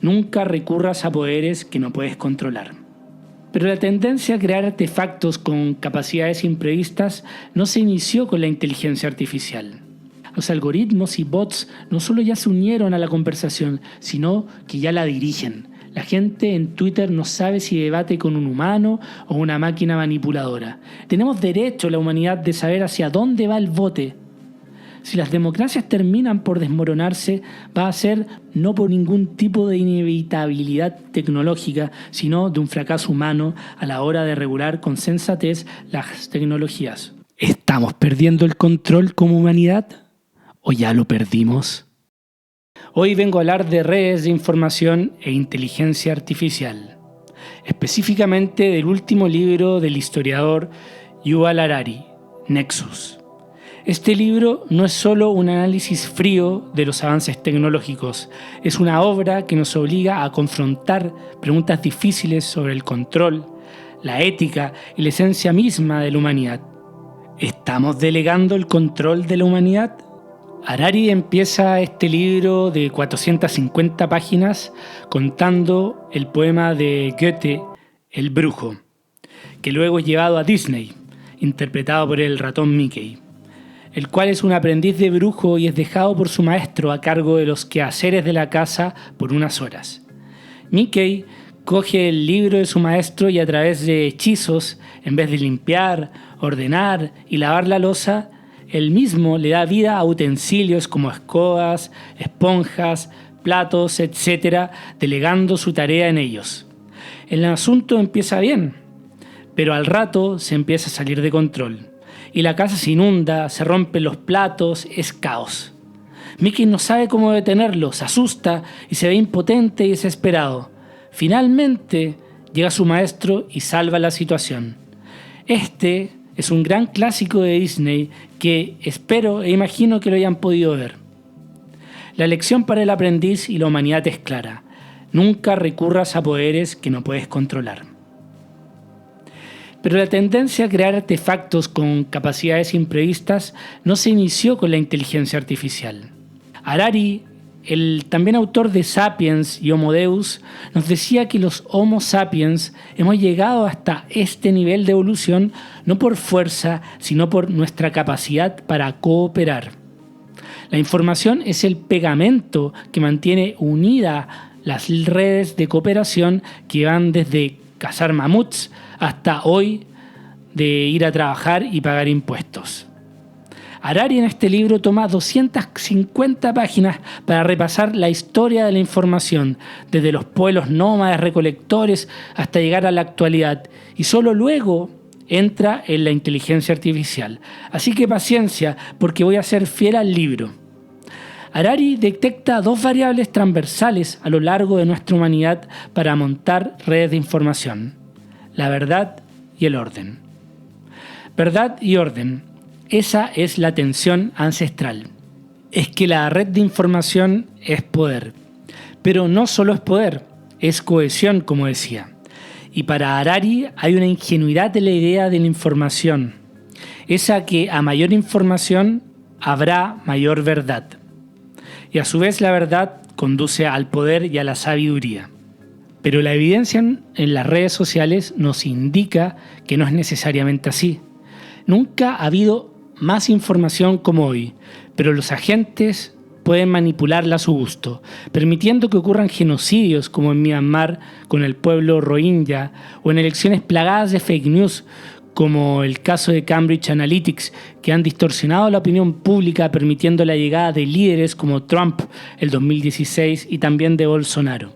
Nunca recurras a poderes que no puedes controlar. Pero la tendencia a crear artefactos con capacidades imprevistas no se inició con la inteligencia artificial. Los algoritmos y bots no solo ya se unieron a la conversación, sino que ya la dirigen. La gente en Twitter no sabe si debate con un humano o una máquina manipuladora. Tenemos derecho, la humanidad, de saber hacia dónde va el bote. Si las democracias terminan por desmoronarse, va a ser no por ningún tipo de inevitabilidad tecnológica, sino de un fracaso humano a la hora de regular con sensatez las tecnologías. ¿Estamos perdiendo el control como humanidad? ¿O ya lo perdimos? Hoy vengo a hablar de redes de información e inteligencia artificial, específicamente del último libro del historiador Yuval Harari, Nexus. Este libro no es solo un análisis frío de los avances tecnológicos, es una obra que nos obliga a confrontar preguntas difíciles sobre el control, la ética y la esencia misma de la humanidad. ¿Estamos delegando el control de la humanidad? Harari empieza este libro de 450 páginas contando el poema de Goethe, El Brujo, que luego es llevado a Disney, interpretado por el ratón Mickey, el cual es un aprendiz de brujo y es dejado por su maestro a cargo de los quehaceres de la casa por unas horas. Mickey coge el libro de su maestro y a través de hechizos, en vez de limpiar, ordenar y lavar la loza, él mismo le da vida a utensilios como escobas, esponjas, platos, etc., delegando su tarea en ellos. El asunto empieza bien, pero al rato se empieza a salir de control. Y la casa se inunda, se rompen los platos, es caos. Mickey no sabe cómo detenerlo, se asusta y se ve impotente y desesperado. Finalmente llega su maestro y salva la situación. Este es un gran clásico de Disney que espero e imagino que lo hayan podido ver. La lección para el aprendiz y la humanidad es clara. Nunca recurras a poderes que no puedes controlar. Pero la tendencia a crear artefactos con capacidades imprevistas no se inició con la inteligencia artificial. Harari, el también autor de Sapiens y Homo Deus, nos decía que los Homo sapiens hemos llegado hasta este nivel de evolución no por fuerza, sino por nuestra capacidad para cooperar. La información es el pegamento que mantiene unidas las redes de cooperación que van desde cazar mamuts hasta hoy de ir a trabajar y pagar impuestos. Harari en este libro toma 250 páginas para repasar la historia de la información, desde los pueblos nómades recolectores hasta llegar a la actualidad, y solo luego entra en la inteligencia artificial. Así que paciencia, porque voy a ser fiel al libro. Harari detecta dos variables transversales a lo largo de nuestra humanidad para montar redes de información: la verdad y el orden. Verdad y orden. Esa es la tensión ancestral. Es que la red de información es poder. Pero no solo es poder, es cohesión, como decía. Y para Harari hay una ingenuidad de la idea de la información. Esa que a mayor información habrá mayor verdad. Y a su vez la verdad conduce al poder y a la sabiduría. Pero la evidencia en las redes sociales nos indica que no es necesariamente así. Nunca ha habido más información como hoy, pero los agentes pueden manipularla a su gusto, permitiendo que ocurran genocidios como en Myanmar con el pueblo Rohingya o en elecciones plagadas de fake news como el caso de Cambridge Analytics, que han distorsionado la opinión pública permitiendo la llegada de líderes como Trump el 2016 y también de Bolsonaro.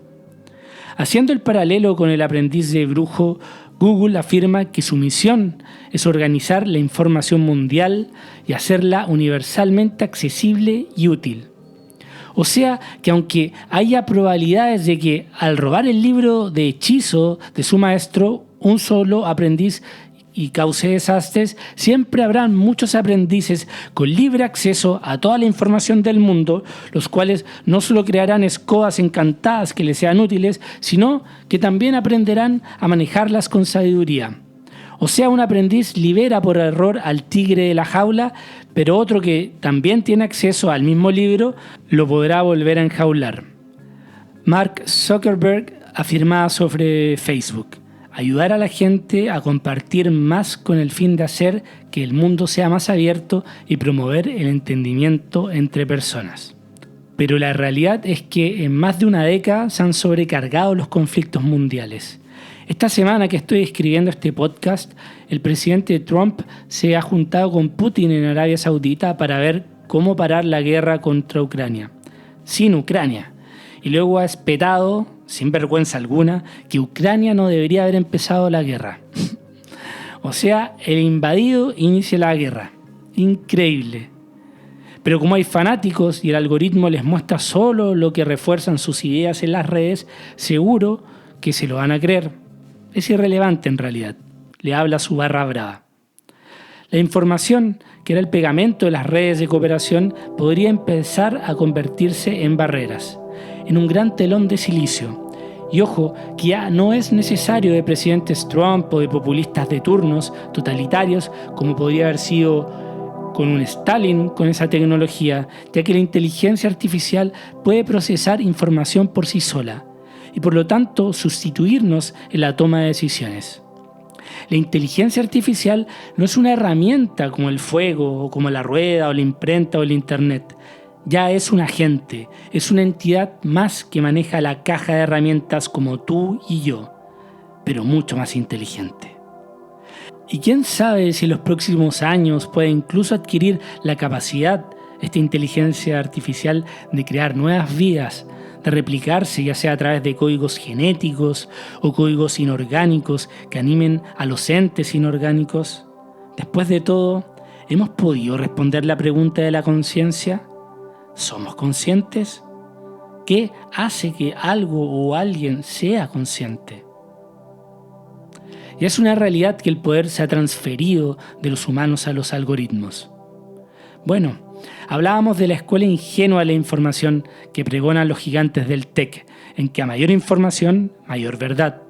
Haciendo el paralelo con el aprendiz de brujo, Google afirma que su misión es organizar la información mundial y hacerla universalmente accesible y útil. O sea que aunque haya probabilidades de que al robar el libro de hechizo de su maestro, un solo aprendiz y cause desastres, siempre habrán muchos aprendices con libre acceso a toda la información del mundo, los cuales no solo crearán escobas encantadas que les sean útiles, sino que también aprenderán a manejarlas con sabiduría. O sea, un aprendiz libera por error al tigre de la jaula, pero otro que también tiene acceso al mismo libro lo podrá volver a enjaular. Mark Zuckerberg afirmaba sobre Facebook: ayudar a la gente a compartir más con el fin de hacer que el mundo sea más abierto y promover el entendimiento entre personas. Pero la realidad es que en más de una década se han sobrecargado los conflictos mundiales. Esta semana que estoy escribiendo este podcast, el presidente Trump se ha juntado con Putin en Arabia Saudita para ver cómo parar la guerra contra Ucrania. Sin Ucrania. Y luego ha espetado, sin vergüenza alguna, que Ucrania no debería haber empezado la guerra. O sea, el invadido inicia la guerra. Increíble. Pero como hay fanáticos y el algoritmo les muestra solo lo que refuerzan sus ideas en las redes, seguro que se lo van a creer. Es irrelevante en realidad. Le habla su barra brava. La información, que era el pegamento de las redes de cooperación, podría empezar a convertirse en barreras, en un gran telón de silicio. Y ojo, que ya no es necesario de presidentes Trump o de populistas de turnos totalitarios como podría haber sido con un Stalin con esa tecnología, ya que la inteligencia artificial puede procesar información por sí sola y por lo tanto sustituirnos en la toma de decisiones. La inteligencia artificial no es una herramienta como el fuego o como la rueda o la imprenta o el internet. Ya es un agente, es una entidad más que maneja la caja de herramientas como tú y yo, pero mucho más inteligente. Y quién sabe si en los próximos años puede incluso adquirir la capacidad, esta inteligencia artificial, de crear nuevas vidas, de replicarse ya sea a través de códigos genéticos o códigos inorgánicos que animen a los entes inorgánicos. Después de todo, ¿hemos podido responder la pregunta de la conciencia? ¿Somos conscientes? ¿Qué hace que algo o alguien sea consciente? Y es una realidad que el poder se ha transferido de los humanos a los algoritmos. Bueno, hablábamos de la escuela ingenua de la información que pregonan los gigantes del tech, en que a mayor información, mayor verdad.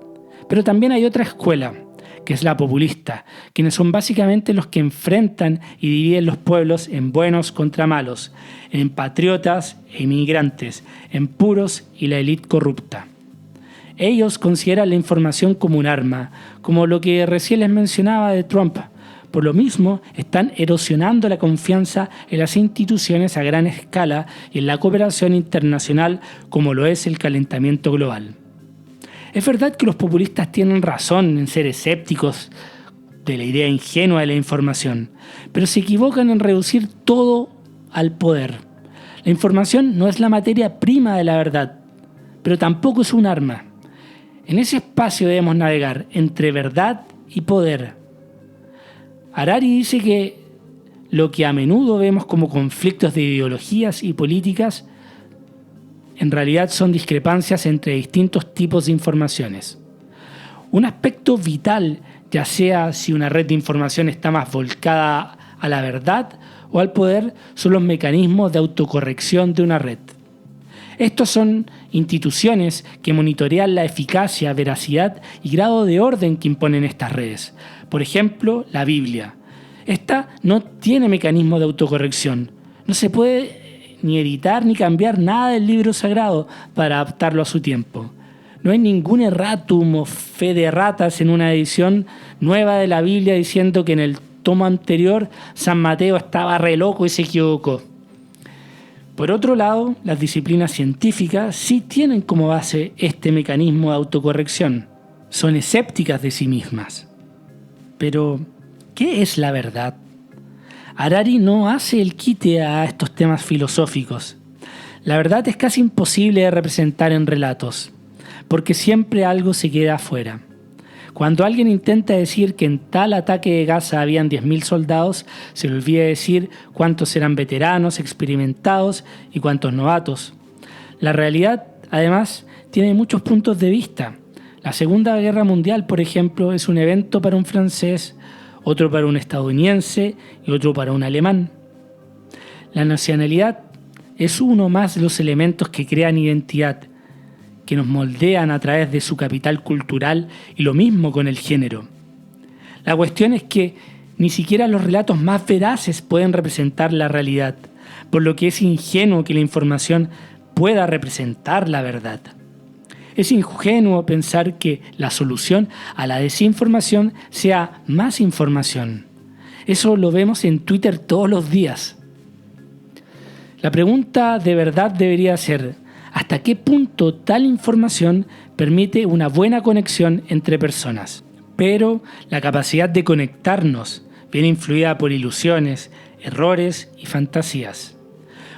Pero también hay otra escuela, que es la populista, quienes son básicamente los que enfrentan y dividen los pueblos en buenos contra malos, en patriotas e inmigrantes, en puros y la élite corrupta. Ellos consideran la información como un arma, como lo que recién les mencionaba de Trump. Por lo mismo, están erosionando la confianza en las instituciones a gran escala y en la cooperación internacional como lo es el calentamiento global. Es verdad que los populistas tienen razón en ser escépticos de la idea ingenua de la información, pero se equivocan en reducir todo al poder. La información no es la materia prima de la verdad, pero tampoco es un arma. En ese espacio debemos navegar entre verdad y poder. Harari dice que lo que a menudo vemos como conflictos de ideologías y políticas en realidad son discrepancias entre distintos tipos de informaciones. Un aspecto vital, ya sea si una red de información está más volcada a la verdad o al poder, son los mecanismos de autocorrección de una red. Estos son instituciones que monitorean la eficacia, veracidad y grado de orden que imponen estas redes. Por ejemplo, la Biblia. Esta no tiene mecanismo de autocorrección. No se puede ni editar ni cambiar nada del libro sagrado para adaptarlo a su tiempo. No hay ningún erratum o fe de ratas en una edición nueva de la Biblia diciendo que en el tomo anterior San Mateo estaba re loco y se equivocó. Por otro lado, las disciplinas científicas sí tienen como base este mecanismo de autocorrección. Son escépticas de sí mismas. Pero, ¿qué es la verdad? Harari no hace el quite a estos temas filosóficos. La verdad es casi imposible de representar en relatos, porque siempre algo se queda afuera. Cuando alguien intenta decir que en tal ataque de Gaza habían 10.000 soldados, se le olvida decir cuántos eran veteranos, experimentados y cuántos novatos. La realidad, además, tiene muchos puntos de vista. La Segunda Guerra Mundial, por ejemplo, es un evento para un francés, otro para un estadounidense y otro para un alemán. La nacionalidad es uno más de los elementos que crean identidad, que nos moldean a través de su capital cultural, y lo mismo con el género. La cuestión es que ni siquiera los relatos más veraces pueden representar la realidad, por lo que es ingenuo que la información pueda representar la verdad. Es ingenuo pensar que la solución a la desinformación sea más información. Eso lo vemos en Twitter todos los días. La pregunta de verdad debería ser: ¿hasta qué punto tal información permite una buena conexión entre personas? Pero la capacidad de conectarnos viene influida por ilusiones, errores y fantasías.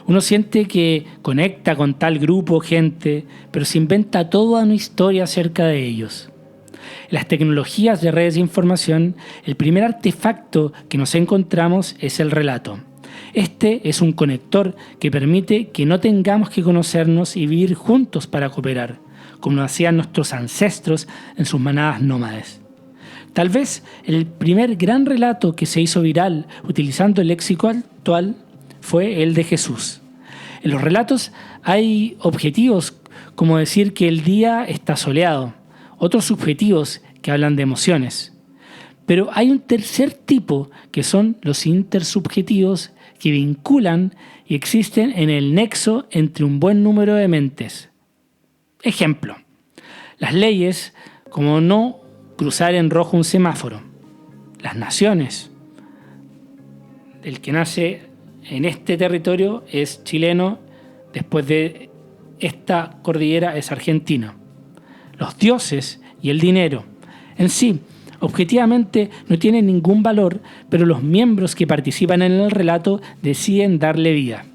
Uno siente que conecta con tal grupo o gente, pero se inventa toda una historia acerca de ellos. En las tecnologías de redes de información, el primer artefacto que nos encontramos es el relato. Este es un conector que permite que no tengamos que conocernos y vivir juntos para cooperar, como lo hacían nuestros ancestros en sus manadas nómades. Tal vez el primer gran relato que se hizo viral utilizando el léxico actual fue el de Jesús. En los relatos hay objetivos como decir que el día está soleado, otros subjetivos que hablan de emociones. Pero hay un tercer tipo que son los intersubjetivos que vinculan y existen en el nexo entre un buen número de mentes. Ejemplo, las leyes como no cruzar en rojo un semáforo, las naciones. El que nace en este territorio es chileno, después de esta cordillera es argentino. Los dioses y el dinero en sí, objetivamente no tienen ningún valor, pero los miembros que participan en el relato deciden darle vida.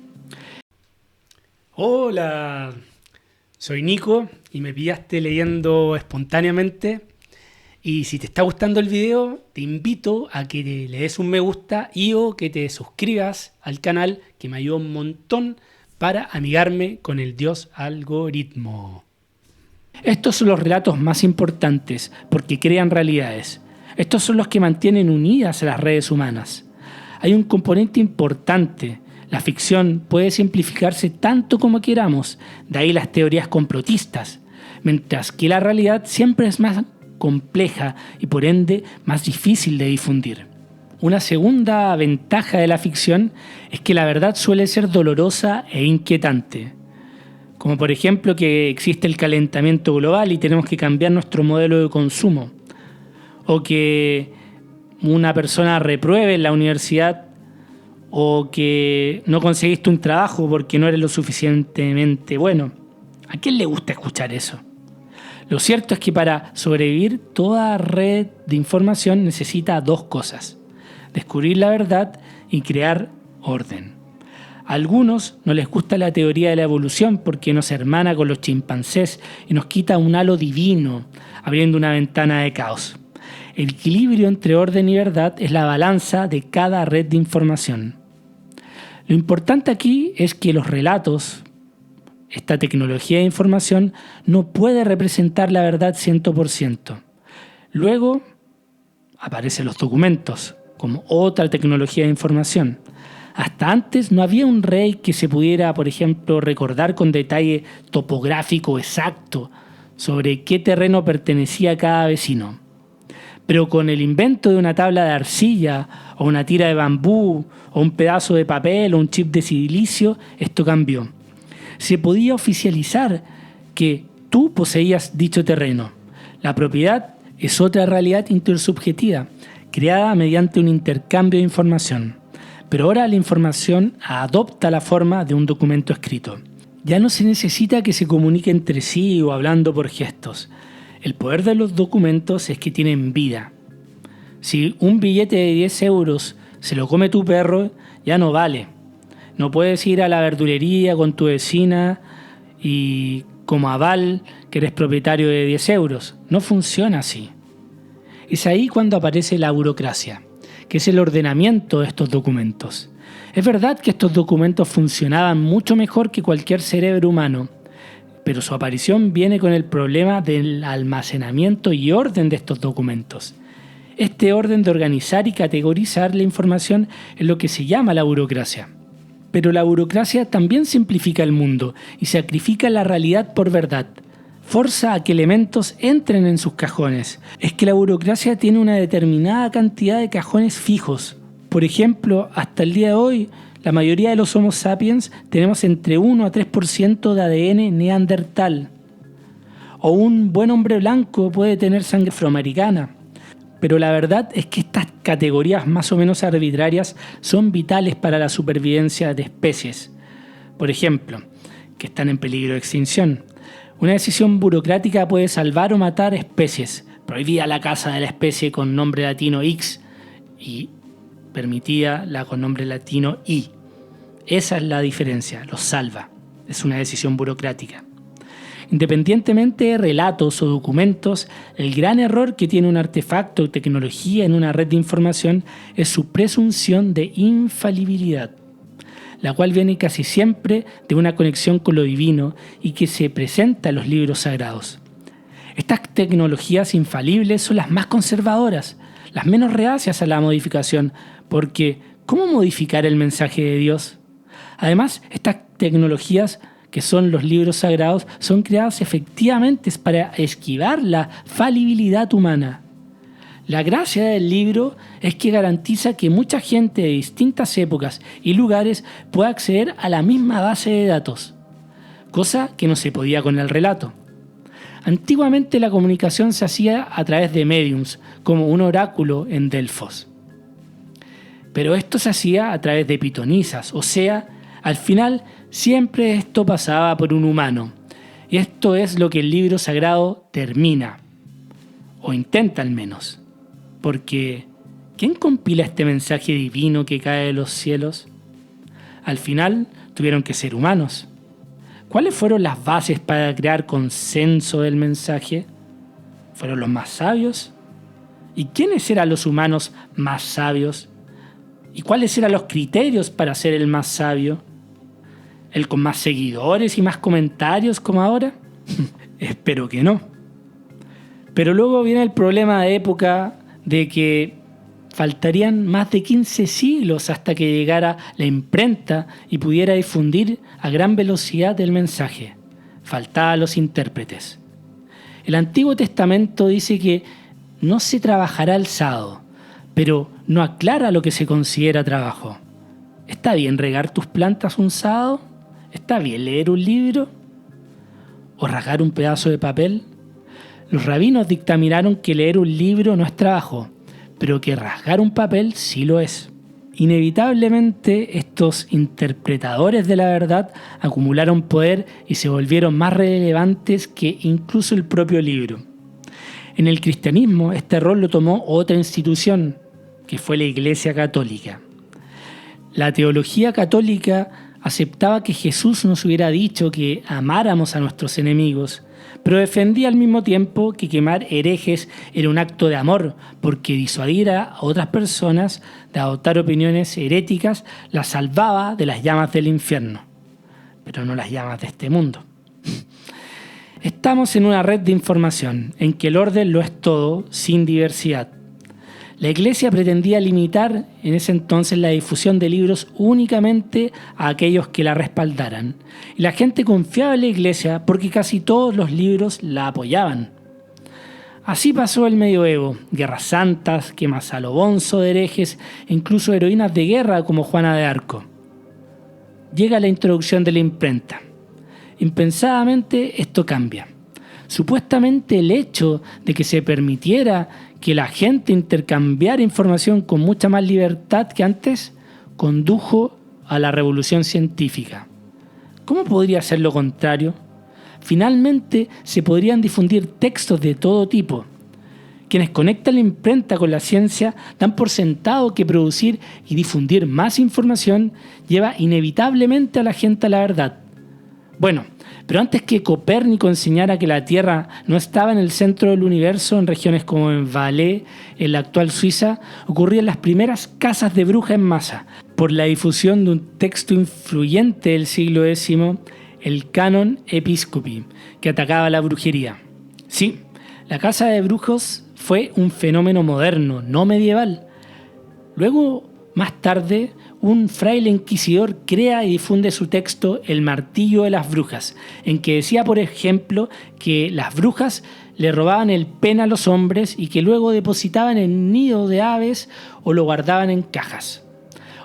Hola, soy Nico y me pillaste leyendo espontáneamente. Y si te está gustando el video, te invito a que le des un me gusta y o que te suscribas al canal, que me ayuda un montón para amigarme con el dios algoritmo. Estos son los relatos más importantes porque crean realidades. Estos son los que mantienen unidas a las redes humanas. Hay un componente importante. La ficción puede simplificarse tanto como queramos, de ahí las teorías complotistas, mientras que la realidad siempre es más compleja y por ende más difícil de difundir. Una segunda ventaja de la ficción es que la verdad suele ser dolorosa e inquietante. Como por ejemplo que existe el calentamiento global y tenemos que cambiar nuestro modelo de consumo. O que una persona repruebe en la universidad, o que no conseguiste un trabajo porque no eres lo suficientemente bueno. ¿A quién le gusta escuchar eso? Lo cierto es que para sobrevivir toda red de información necesita dos cosas: descubrir la verdad y crear orden. A algunos no les gusta la teoría de la evolución porque nos hermana con los chimpancés y nos quita un halo divino, abriendo una ventana de caos. El equilibrio entre orden y verdad es la balanza de cada red de información. Lo importante aquí es que los relatos, esta tecnología de información, no puede representar la verdad 100%. Luego aparecen los documentos como otra tecnología de información. Hasta antes no había un rey que se pudiera, por ejemplo, recordar con detalle topográfico exacto sobre qué terreno pertenecía a cada vecino. Pero con el invento de una tabla de arcilla, o una tira de bambú, o un pedazo de papel, o un chip de silicio, esto cambió. Se podía oficializar que tú poseías dicho terreno. La propiedad es otra realidad intersubjetiva, creada mediante un intercambio de información. Pero ahora la información adopta la forma de un documento escrito. Ya no se necesita que se comunique entre sí o hablando por gestos. El poder de los documentos es que tienen vida. Si un billete de 10 euros se lo come tu perro, ya no vale. No puedes ir a la verdulería con tu vecina y como aval que eres propietario de 10 euros. No funciona así. Es ahí cuando aparece la burocracia, que es el ordenamiento de estos documentos. Es verdad que estos documentos funcionaban mucho mejor que cualquier cerebro humano, pero su aparición viene con el problema del almacenamiento y orden de estos documentos. Este orden de organizar y categorizar la información es lo que se llama la burocracia. Pero la burocracia también simplifica el mundo y sacrifica la realidad por verdad. Forza a que elementos entren en sus cajones. Es que la burocracia tiene una determinada cantidad de cajones fijos. Por ejemplo, hasta el día de hoy, la mayoría de los Homo sapiens tenemos entre 1 a 3% de ADN neandertal. o un buen hombre blanco puede tener sangre afroamericana. Pero la verdad es que estas categorías más o menos arbitrarias son vitales para la supervivencia de especies. Por ejemplo, que están en peligro de extinción. Una decisión burocrática puede salvar o matar especies. Prohibida la caza de la especie con nombre latino X y permitida la con nombre latino Y. Esa es la diferencia, los salva. Es una decisión burocrática. Independientemente de relatos o documentos, el gran error que tiene un artefacto o tecnología en una red de información es su presunción de infalibilidad, la cual viene casi siempre de una conexión con lo divino y que se presenta en los libros sagrados. Estas tecnologías infalibles son las más conservadoras, las menos reacias a la modificación, porque ¿cómo modificar el mensaje de Dios? Además, estas tecnologías que son los libros sagrados, son creados efectivamente para esquivar la falibilidad humana. La gracia del libro es que garantiza que mucha gente de distintas épocas y lugares pueda acceder a la misma base de datos, cosa que no se podía con el relato. Antiguamente la comunicación se hacía a través de mediums, como un oráculo en Delfos. Pero esto se hacía a través de pitonisas, o sea, al final siempre esto pasaba por un humano. Y esto es lo que el libro sagrado termina, o intenta al menos. Porque, ¿quién compila este mensaje divino que cae de los cielos? Al final tuvieron que ser humanos. ¿Cuáles fueron las bases para crear consenso del mensaje? ¿Fueron los más sabios? ¿Y quiénes eran los humanos más sabios? ¿Y cuáles eran los criterios para ser el más sabio? ¿El con más seguidores y más comentarios como ahora? Espero que no. Pero luego viene el problema de época de que faltarían más de 15 siglos hasta que llegara la imprenta y pudiera difundir a gran velocidad el mensaje. Faltaban los intérpretes. El Antiguo Testamento dice que no se trabajará el sábado, pero no aclara lo que se considera trabajo. ¿Está bien regar tus plantas un sábado? ¿Está bien leer un libro? ¿O rasgar un pedazo de papel? Los rabinos dictaminaron que leer un libro no es trabajo, pero que rasgar un papel sí lo es. Inevitablemente, estos interpretadores de la verdad acumularon poder y se volvieron más relevantes que incluso el propio libro. En el cristianismo, este rol lo tomó otra institución, que fue la Iglesia Católica. La teología católica aceptaba que Jesús nos hubiera dicho que amáramos a nuestros enemigos, pero defendía al mismo tiempo que quemar herejes era un acto de amor, porque disuadir a otras personas de adoptar opiniones heréticas las salvaba de las llamas del infierno, pero no las llamas de este mundo. Estamos en una red de información en que el orden lo es todo sin diversidad. La Iglesia pretendía limitar en ese entonces la difusión de libros únicamente a aquellos que la respaldaran. Y la gente confiaba en la Iglesia porque casi todos los libros la apoyaban. Así pasó el medioevo, guerras santas, quemas a lo bonzo de herejes e incluso heroínas de guerra como Juana de Arco. Llega la introducción de la imprenta. Impensadamente esto cambia. Supuestamente el hecho de que se permitiera que la gente intercambiara información con mucha más libertad que antes condujo a la revolución científica. ¿Cómo podría ser lo contrario? Finalmente se podrían difundir textos de todo tipo. Quienes conectan la imprenta con la ciencia dan por sentado que producir y difundir más información lleva inevitablemente a la gente a la verdad. Bueno, pero antes que Copérnico enseñara que la Tierra no estaba en el centro del universo, en regiones como en Valais, en la actual Suiza, ocurrían las primeras cazas de brujas en masa, por la difusión de un texto influyente del siglo X, el Canon Episcopi, que atacaba la brujería. Sí, la caza de brujos fue un fenómeno moderno, no medieval. Luego, más tarde, un fraile inquisidor crea y difunde su texto El martillo de las brujas, en que decía, por ejemplo, que las brujas le robaban el pene a los hombres y que luego depositaban en nidos de aves o lo guardaban en cajas.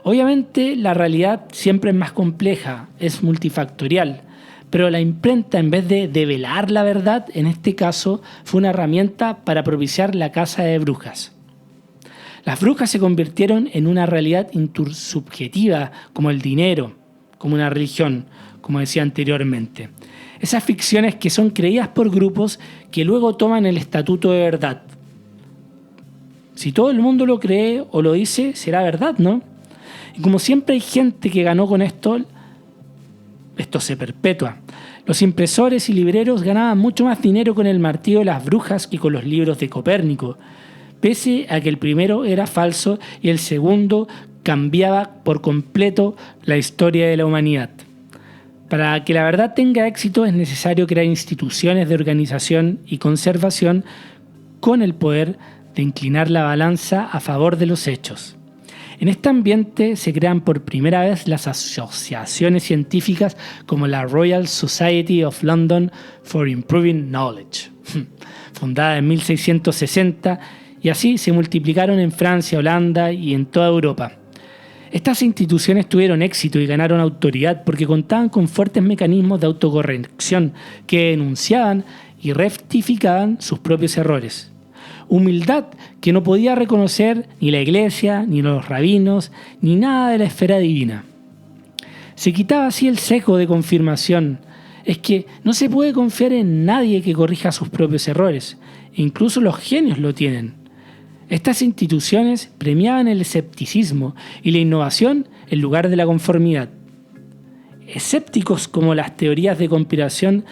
Obviamente la realidad siempre es más compleja, es multifactorial, Pero la imprenta, en vez de develar la verdad, en este caso, fue una herramienta para propiciar la caza de brujas. Las brujas se convirtieron en una realidad intersubjetiva, como el dinero, como una religión, como decía anteriormente. Esas ficciones que son creídas por grupos que luego toman el estatuto de verdad. Si todo el mundo lo cree o lo dice, será verdad, ¿no? Y como siempre hay gente que ganó con esto se perpetúa. Los impresores y libreros ganaban mucho más dinero con el martillo de las brujas que con los libros de Copérnico, pese a que el primero era falso y el segundo cambiaba por completo la historia de la humanidad. Para que la verdad tenga éxito es necesario crear instituciones de organización y conservación con el poder de inclinar la balanza a favor de los hechos. En este ambiente se crean por primera vez las asociaciones científicas como la Royal Society of London for Improving Knowledge, fundada en 1660, y así se multiplicaron en Francia, Holanda y en toda Europa. Estas instituciones tuvieron éxito y ganaron autoridad porque contaban con fuertes mecanismos de autocorrección que denunciaban y rectificaban sus propios errores. Humildad que no podía reconocer ni la iglesia, ni los rabinos, ni nada de la esfera divina. Se quitaba así el sesgo de confirmación. Es que no se puede confiar en nadie que corrija sus propios errores. Incluso los genios lo tienen. Estas instituciones premiaban el escepticismo y la innovación en lugar de la conformidad. Escépticos como las teorías de conspiración,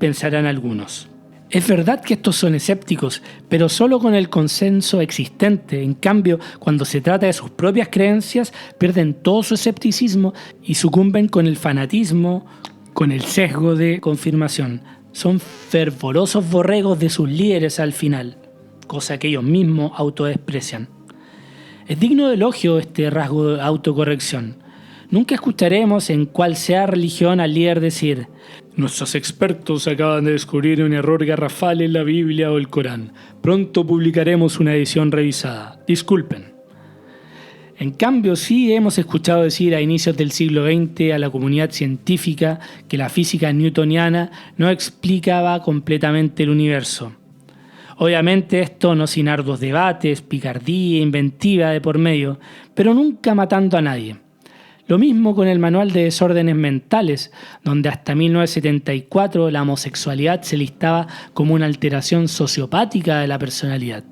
pensarán algunos. Es verdad que estos son escépticos, pero solo con el consenso existente. En cambio, cuando se trata de sus propias creencias, pierden todo su escepticismo y sucumben con el fanatismo, con el sesgo de confirmación. Son fervorosos borregos de sus líderes al final, cosa que ellos mismos autodesprecian. Es digno de elogio este rasgo de autocorrección. Nunca escucharemos en cual sea religión al líder decir: nuestros expertos acaban de descubrir un error garrafal en la Biblia o el Corán. Pronto publicaremos una edición revisada. Disculpen. En cambio, sí hemos escuchado decir a inicios del siglo XX a la comunidad científica que la física newtoniana no explicaba completamente el universo. Obviamente esto no sin arduos debates, picardía, inventiva de por medio, pero nunca matando a nadie. Lo mismo con el Manual de Desórdenes Mentales, donde hasta 1974 la homosexualidad se listaba como una alteración sociopática de la personalidad.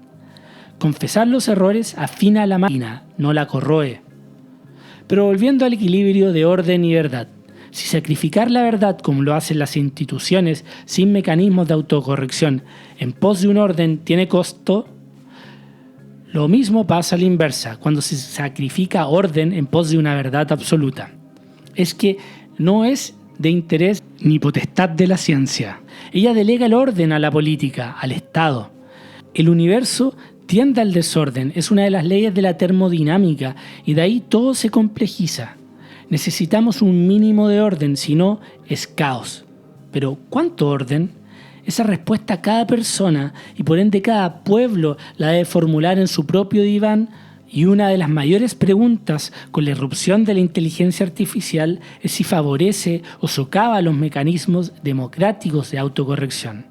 Confesar los errores afina a la máquina, no la corroe. Pero volviendo al equilibrio de orden y verdad, si sacrificar la verdad como lo hacen las instituciones sin mecanismos de autocorrección en pos de un orden tiene costo, lo mismo pasa a la inversa, cuando se sacrifica orden en pos de una verdad absoluta. Es que no es de interés ni potestad de la ciencia. Ella delega el orden a la política, al Estado. El universo tiende al desorden, es una de las leyes de la termodinámica y de ahí todo se complejiza. Necesitamos un mínimo de orden, si no es caos. Pero ¿cuánto orden? Esa respuesta cada persona y por ende cada pueblo la debe formular en su propio diván, y una de las mayores preguntas con la irrupción de la inteligencia artificial es si favorece o socava los mecanismos democráticos de autocorrección.